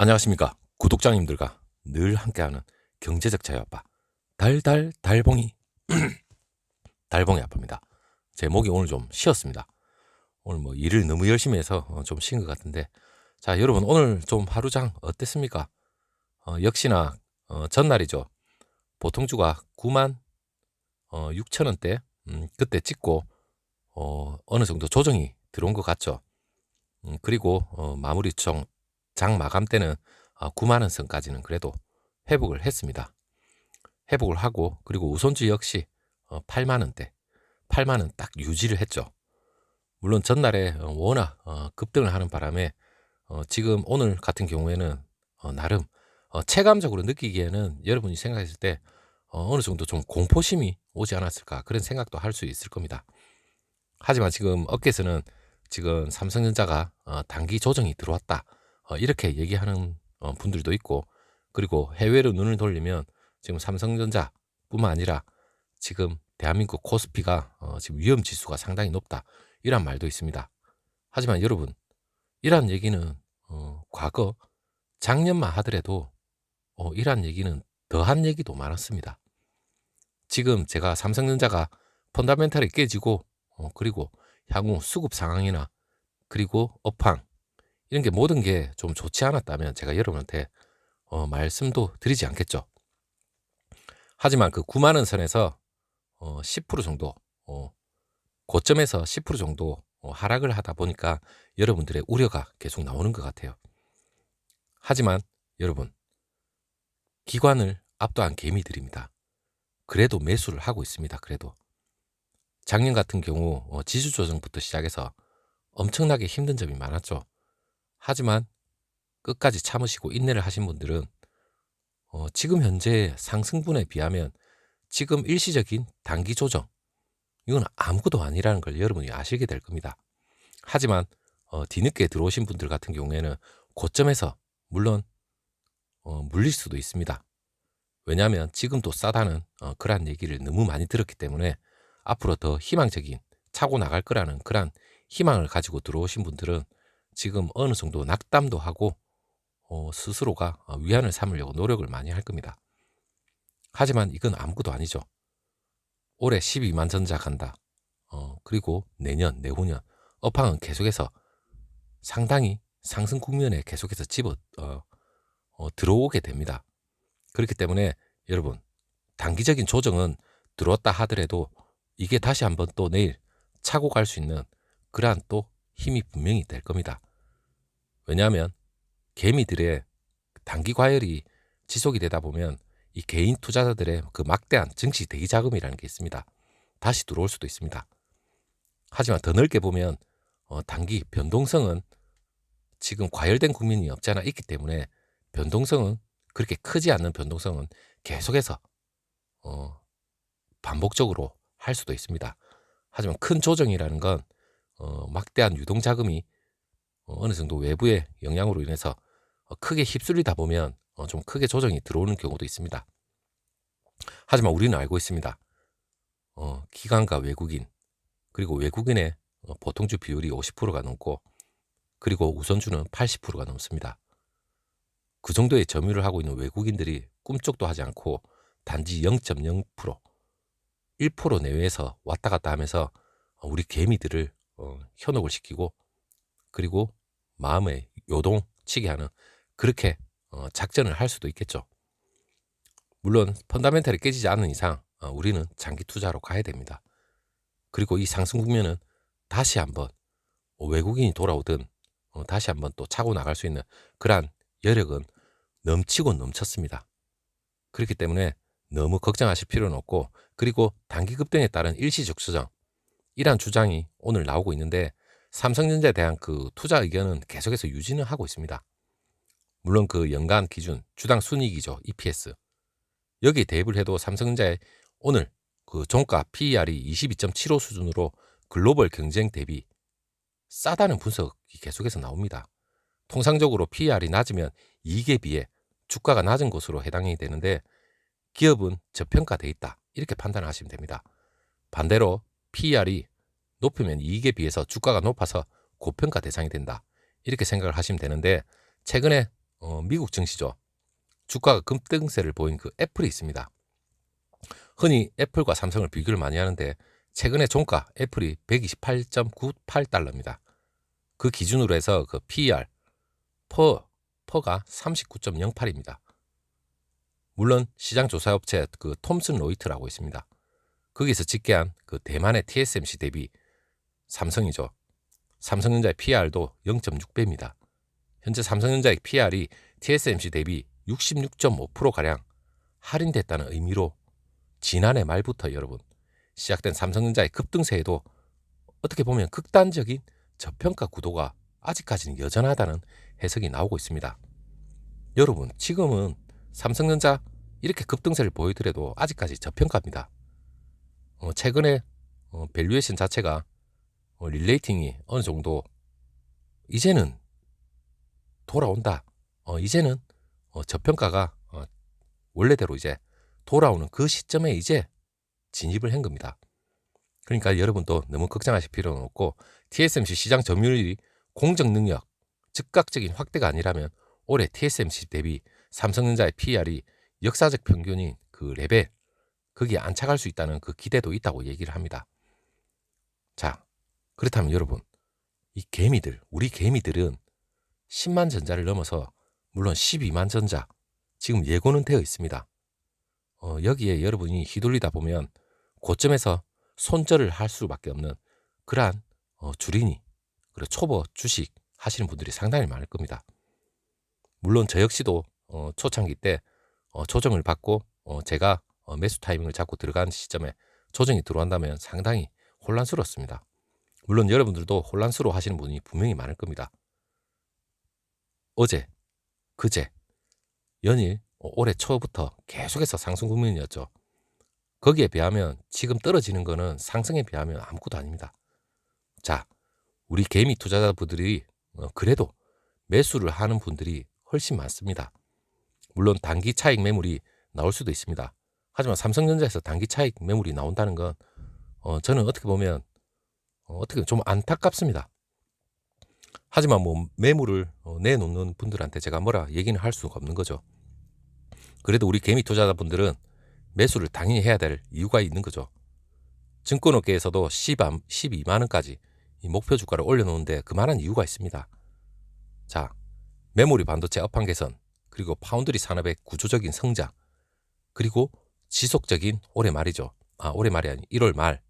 안녕하십니까. 구독자님들과 늘 함께하는 경제적 자유아빠 달달달봉이 달봉이 아빠입니다. 제 목이 오늘 좀 쉬었습니다. 오늘 뭐 일을 너무 열심히 해서 좀 쉰 것 같은데, 자 여러분, 오늘 좀 하루장 어땠습니까? 역시나 전날이죠. 보통주가 9만 6천 원대 그때 찍고 어느 정도 조정이 들어온 것 같죠. 그리고 마무리 장 마감 때는 9만 원 선까지는 그래도 회복을 했습니다. 회복을 하고, 그리고 우선주 역시 8만 원대, 8만 원 딱 유지를 했죠. 물론 전날에 워낙 급등을 하는 바람에 지금 오늘 같은 경우에는 나름 체감적으로 느끼기에는 여러분이 생각했을 때 어느 정도 좀 공포심이 오지 않았을까, 그런 생각도 할 수 있을 겁니다. 하지만 지금 업계에서는 지금 삼성전자가 단기 조정이 들어왔다, 이렇게 얘기하는 분들도 있고, 그리고 해외로 눈을 돌리면 지금 삼성전자뿐만 아니라 지금 대한민국 코스피가 지금 위험 지수가 상당히 높다, 이런 말도 있습니다. 하지만 여러분, 이러한 얘기는 과거 작년만 하더라도 이러한 얘기는 더한 얘기도 많았습니다. 지금 제가 삼성전자가 펀더멘탈이 깨지고 그리고 향후 수급 상황이나 그리고 업황, 이런 게 모든 게 좀 좋지 않았다면 제가 여러분한테 말씀도 드리지 않겠죠. 하지만 그 9만 원 선에서 10% 정도, 고점에서 10% 정도 하락을 하다 보니까 여러분들의 우려가 계속 나오는 것 같아요. 하지만 여러분, 기관을 압도한 개미들입니다. 그래도 매수를 하고 있습니다. 그래도 작년 같은 경우 지수 조정부터 시작해서 엄청나게 힘든 점이 많았죠. 하지만 끝까지 참으시고 인내를 하신 분들은 지금 현재 상승분에 비하면 지금 일시적인 단기 조정, 이건 아무것도 아니라는 걸 여러분이 아시게 될 겁니다. 하지만 뒤늦게 들어오신 분들 같은 경우에는 고점에서 물론 물릴 수도 있습니다. 왜냐하면 지금도 싸다는 그러한 얘기를 너무 많이 들었기 때문에 앞으로 더 희망적인 차고 나갈 거라는 그러한 희망을 가지고 들어오신 분들은 지금 어느 정도 낙담도 하고 스스로가 위안을 삼으려고 노력을 많이 할 겁니다. 하지만 이건 아무것도 아니죠. 올해 12만 전자 간다. 그리고 내년, 내후년 업황은 계속해서 상당히 상승 국면에 계속해서 들어오게 됩니다. 그렇기 때문에 여러분, 단기적인 조정은 들어왔다 하더라도 이게 다시 한번 또 내일 차고 갈 수 있는 그러한 또 힘이 분명히 될 겁니다. 왜냐하면 개미들의 단기 과열이 지속이 되다 보면 이 개인 투자자들의 그 막대한 증시 대기 자금이라는 게 있습니다. 다시 들어올 수도 있습니다. 하지만 더 넓게 보면 단기 변동성은 지금 과열된 국민이 없지 않아 있기 때문에 변동성은 그렇게 크지 않는 변동성은 계속해서 반복적으로 할 수도 있습니다. 하지만 큰 조정이라는 건 막대한 유동자금이 어느 정도 외부의 영향으로 인해서 크게 휩쓸리다 보면 좀 크게 조정이 들어오는 경우도 있습니다. 하지만 우리는 알고 있습니다. 기관과 외국인, 그리고 외국인의 보통주 비율이 50%가 넘고, 그리고 우선주는 80%가 넘습니다. 그 정도의 점유를 하고 있는 외국인들이 꿈쩍도 하지 않고 단지 0.0%, 1% 내외에서 왔다 갔다 하면서 우리 개미들을 현혹을 시키고, 그리고 마음에 요동치게 하는 그렇게 작전을 할 수도 있겠죠. 물론 펀더멘탈이 깨지지 않는 이상 우리는 장기 투자로 가야 됩니다. 그리고 이 상승 국면은 다시 한번 외국인이 돌아오든 다시 한번 또 차고 나갈 수 있는 그러한 여력은 넘치고 넘쳤습니다. 그렇기 때문에 너무 걱정하실 필요는 없고, 그리고 단기 급등에 따른 일시적 수정, 이러한 주장이 오늘 나오고 있는데 삼성전자에 대한 그 투자 의견은 계속해서 유지는 하고 있습니다. 물론 그 연간 기준 주당 순이익이죠, EPS, 여기에 대입을 해도 삼성전자의 오늘 그 종가 PER이 22.75 수준으로 글로벌 경쟁 대비 싸다는 분석이 계속해서 나옵니다. 통상적으로 PER이 낮으면 이익에 비해 주가가 낮은 것으로 해당이 되는데 기업은 저평가돼 있다, 이렇게 판단하시면 됩니다. 반대로 PER이 높으면 이익에 비해서 주가가 높아서 고평가 대상이 된다, 이렇게 생각을 하시면 되는데, 최근에 미국 증시죠. 주가가 급등세를 보인 그 애플이 있습니다. 흔히 애플과 삼성을 비교를 많이 하는데 최근에 종가 애플이 128.98달러입니다. 그 기준으로 해서 그 PER, 퍼가 39.08입니다. 물론 시장 조사업체 그 톰슨 로이터라고 있습니다. 거기서 집계한 그 대만의 TSMC 대비 삼성이죠. 삼성전자의 PR도 0.6배입니다. 현재 삼성전자의 PR이 TSMC 대비 66.5%가량 할인됐다는 의미로 지난해 말부터 여러분 시작된 삼성전자의 급등세에도 어떻게 보면 극단적인 저평가 구도가 아직까지는 여전하다는 해석이 나오고 있습니다. 여러분 지금은 삼성전자 이렇게 급등세를 보이더라도 아직까지 저평가입니다. 최근에 밸류에이션 자체가 릴레이팅이 어느 정도 이제는 돌아온다. 이제는 저평가가 원래대로 이제 돌아오는 그 시점에 이제 진입을 한 겁니다. 그러니까 여러분도 너무 걱정하실 필요는 없고 TSMC 시장 점유율이 공정 능력 즉각적인 확대가 아니라면 올해 TSMC 대비 삼성전자의 PER이 역사적 평균인 그 레벨 거기에 안착할 수 있다는 그 기대도 있다고 얘기를 합니다. 자, 그렇다면 여러분 이 개미들 우리 개미들은 10만 전자를 넘어서 물론 12만 전자 지금 예고는 되어 있습니다. 여기에 여러분이 휘둘리다 보면 고점에서 손절을 할 수밖에 없는 그러한 주린이 그리고 초보 주식 하시는 분들이 상당히 많을 겁니다. 물론 저 역시도 초창기 때 조정을 받고 제가 매수 타이밍을 잡고 들어간 시점에 조정이 들어온다면 상당히 혼란스럽습니다. 물론 여러분들도 혼란스러워 하시는 분이 분명히 많을 겁니다. 어제, 그제, 연일 올해 초부터 계속해서 상승 국면이었죠. 거기에 비하면 지금 떨어지는 거는 상승에 비하면 아무것도 아닙니다. 자, 우리 개미 투자자분들이 그래도 매수를 하는 분들이 훨씬 많습니다. 물론 단기 차익 매물이 나올 수도 있습니다. 하지만 삼성전자에서 단기 차익 매물이 나온다는 건 저는 어떻게 보면 좀 안타깝습니다. 하지만 뭐 매물을 내놓는 분들한테 제가 뭐라 얘기는 할 수가 없는 거죠. 그래도 우리 개미 투자자분들은 매수를 당연히 해야 될 이유가 있는 거죠. 증권업계에서도 12만 원까지 이 목표 주가를 올려놓는데 그만한 이유가 있습니다. 자, 메모리 반도체 업황 개선, 그리고 파운드리 산업의 구조적인 성장, 그리고 지속적인 올해 말이죠. 올해 말이 아니 1월 말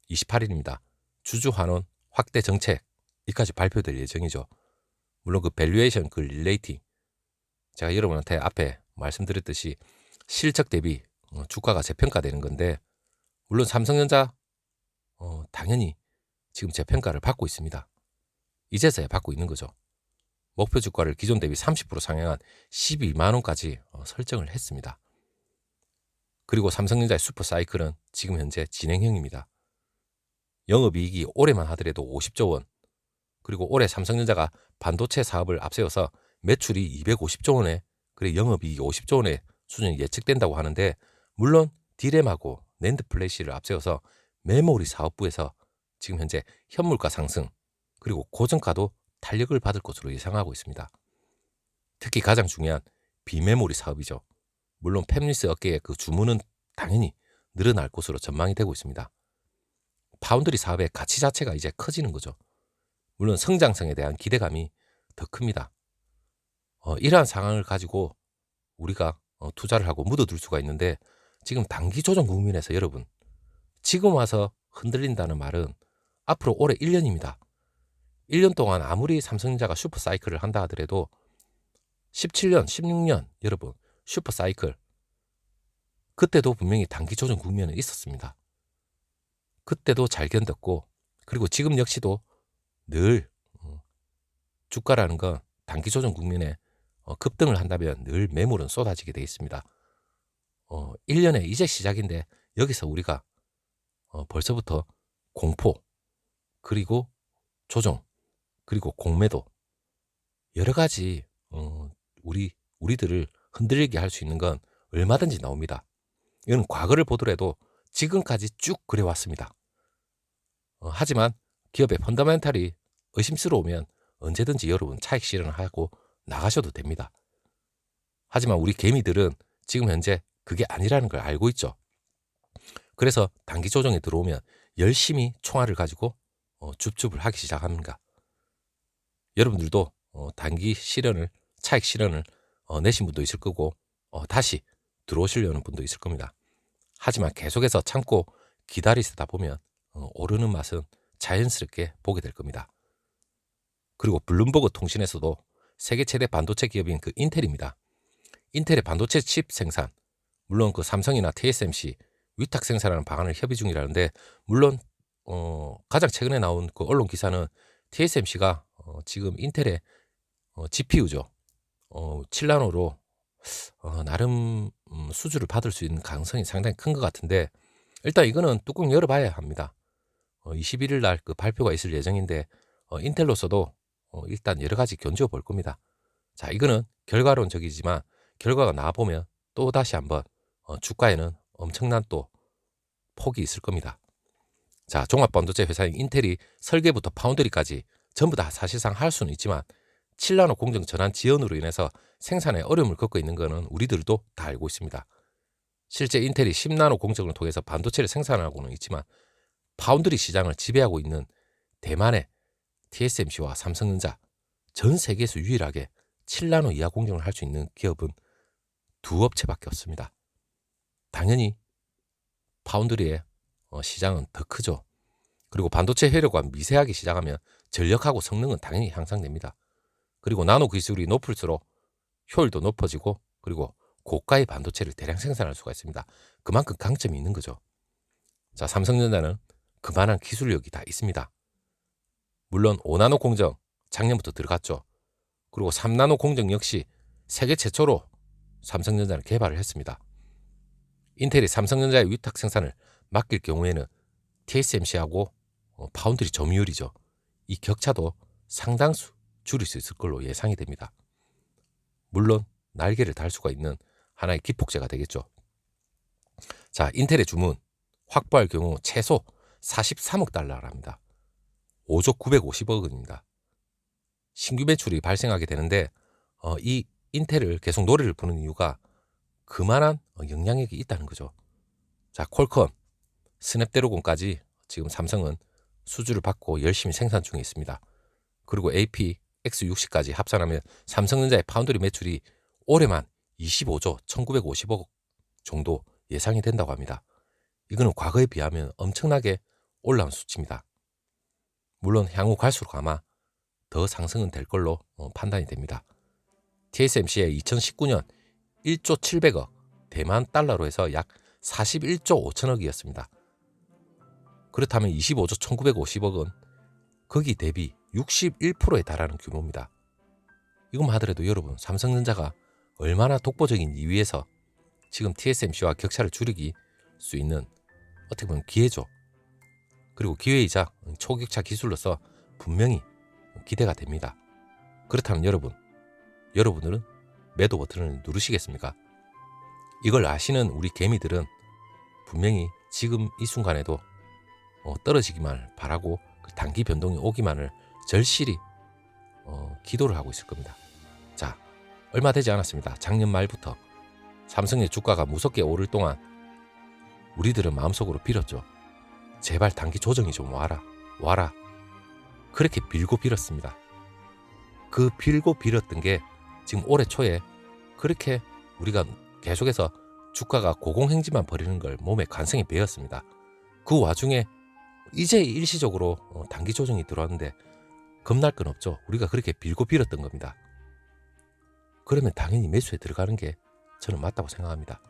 28일입니다. 주주환원 확대 정책 이까지 발표될 예정이죠. 물론 그 밸류에이션 그 릴레이팅 제가 여러분한테 앞에 말씀드렸듯이 실적 대비 주가가 재평가되는 건데 물론 삼성전자 당연히 지금 재평가를 받고 있습니다. 이제서야 받고 있는 거죠. 목표 주가를 기존 대비 30% 상향한 12만 원까지 설정을 했습니다. 그리고 삼성전자의 슈퍼사이클은 지금 현재 진행형입니다. 영업이익이 올해만 하더라도 50조 원, 그리고 올해 삼성전자가 반도체 사업을 앞세워서 매출이 250조 원에 그리고 영업이익이 50조 원의 수준이 예측된다고 하는데 물론 디램하고 낸드 플래시를 앞세워서 메모리 사업부에서 지금 현재 현물가 상승 그리고 고정가도 탄력을 받을 것으로 예상하고 있습니다. 특히 가장 중요한 비메모리 사업이죠. 물론 팹리스 업계의 그 주문은 당연히 늘어날 것으로 전망이 되고 있습니다. 파운드리 사업의 가치 자체가 이제 커지는 거죠. 물론 성장성에 대한 기대감이 더 큽니다. 이러한 상황을 가지고 우리가 투자를 하고 묻어둘 수가 있는데 지금 단기 조정 국면에서 여러분 지금 와서 흔들린다는 말은 앞으로 올해 1년입니다. 1년 동안 아무리 삼성전자가 슈퍼사이클을 한다 하더라도 17년, 16년 여러분 슈퍼사이클 그때도 분명히 단기 조정 국면은 있었습니다. 그때도 잘 견뎠고 그리고 지금 역시도 늘 주가라는 건 단기 조정 국면에 급등을 한다면 늘 매물은 쏟아지게 되어 있습니다. 1년에 이제 시작인데 여기서 우리가 벌써부터 공포 그리고 조정 그리고 공매도 여러 가지 우리들을 흔들리게 할 수 있는 건 얼마든지 나옵니다. 이건 과거를 보더라도 지금까지 쭉 그래왔습니다. 하지만 기업의 펀더멘탈이 의심스러우면 언제든지 여러분 차익 실현하고 나가셔도 됩니다. 하지만 우리 개미들은 지금 현재 그게 아니라는 걸 알고 있죠. 그래서 단기 조정에 들어오면 열심히 총알을 가지고 줍줍을 하기 시작합니다. 여러분들도 단기 실현을, 차익 실현을 내신 분도 있을 거고 다시 들어오시려는 분도 있을 겁니다. 하지만 계속해서 참고 기다리시다 보면 오르는 맛은 자연스럽게 보게 될 겁니다. 그리고 블룸버그 통신에서도 세계 최대 반도체 기업인 그 인텔입니다. 인텔의 반도체 칩 생산, 물론 그 삼성이나 TSMC 위탁 생산하는 방안을 협의 중이라는데, 물론 가장 최근에 나온 그 언론 기사는 TSMC가 지금 인텔의 GPU죠. 7나노로 나름 수주를 받을 수 있는 가능성이 상당히 큰 것 같은데, 일단 이거는 뚜껑 열어봐야 합니다. 21일 날 그 발표가 있을 예정인데 인텔로서도 일단 여러 가지 견주어 볼 겁니다. 자, 이거는 결과론적이지만 결과가 나와보면 또 다시 한번 주가에는 엄청난 또 폭이 있을 겁니다. 자, 종합반도체 회사인 인텔이 설계부터 파운드리까지 전부 다 사실상 할 수는 있지만 7나노 공정 전환 지연으로 인해서 생산에 어려움을 겪고 있는 것은 우리들도 다 알고 있습니다. 실제 인텔이 10나노 공정을 통해서 반도체를 생산하고는 있지만 파운드리 시장을 지배하고 있는 대만의 TSMC와 삼성전자, 전 세계에서 유일하게 7나노 이하 공정을 할 수 있는 기업은 두 업체밖에 없습니다. 당연히 파운드리의 시장은 더 크죠. 그리고 반도체 회로가 미세하게 시작하면 전력하고 성능은 당연히 향상됩니다. 그리고 나노 기술이 높을수록 효율도 높아지고 그리고 고가의 반도체를 대량 생산할 수가 있습니다. 그만큼 강점이 있는 거죠. 자, 삼성전자는 그만한 기술력이 다 있습니다. 물론 5나노 공정 작년부터 들어갔죠. 그리고 3나노 공정 역시 세계 최초로 삼성전자는 개발을 했습니다. 인텔이 삼성전자의 위탁 생산을 맡길 경우에는 TSMC하고 파운드리 점유율이죠. 이 격차도 상당수 줄일 수 있을 걸로 예상이 됩니다. 물론 날개를 달 수가 있는 하나의 기폭제가 되겠죠. 자, 인텔의 주문 확보할 경우 최소 43억 달러랍니다. 5조 950억 원입니다. 신규 매출이 발생하게 되는데 이 인텔을 계속 노래를 부르는 이유가 그만한 영향력이 있다는 거죠. 자, 퀄컴, 스냅드래곤까지 지금 삼성은 수주를 받고 열심히 생산 중에 있습니다. 그리고 AP, X60까지 합산하면 삼성전자의 파운드리 매출이 올해만 25조 1950억 정도 예상이 된다고 합니다. 이거는 과거에 비하면 엄청나게 올라온 수치입니다. 물론 향후 갈수록 아마 더 상승은 될 걸로 판단이 됩니다. TSMC의 2019년 1조 700억 대만 달러로 해서 약 41조 5천억이었습니다. 그렇다면 25조 1950억은 거기 대비 61%에 달하는 규모입니다. 이것만 하더라도 여러분, 삼성전자가 얼마나 독보적인 2위에서 지금 TSMC와 격차를 줄이기 수 있는 어떻게 보면 기회죠. 그리고 기회이자 초격차 기술로서 분명히 기대가 됩니다. 그렇다면 여러분들은 매도 버튼을 누르시겠습니까? 이걸 아시는 우리 개미들은 분명히 지금 이 순간에도 떨어지기만을 바라고 그 단기 변동이 오기만을 절실히 기도를 하고 있을 겁니다. 자, 얼마 되지 않았습니다. 작년 말부터 삼성의 주가가 무섭게 오를 동안 우리들은 마음속으로 빌었죠. 제발 단기 조정이 좀 와라. 그렇게 빌고 빌었습니다. 그 빌고 빌었던 게 지금 올해 초에 그렇게 우리가 계속해서 주가가 고공행진만 벌이는 걸 몸에 관성이 배었습니다. 그 와중에 이제 일시적으로 단기 조정이 들어왔는데 겁날 건 없죠. 우리가 그렇게 빌고 빌었던 겁니다. 그러면 당연히 매수에 들어가는 게 저는 맞다고 생각합니다.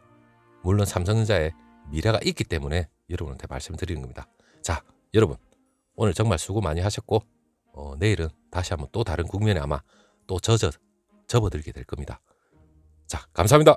물론 삼성전자에 미래가 있기 때문에 여러분한테 말씀드리는 겁니다. 자, 여러분 오늘 정말 수고 많이 하셨고 내일은 다시 한번 또 다른 국면에 아마 또 접어들게 될 겁니다. 자, 감사합니다.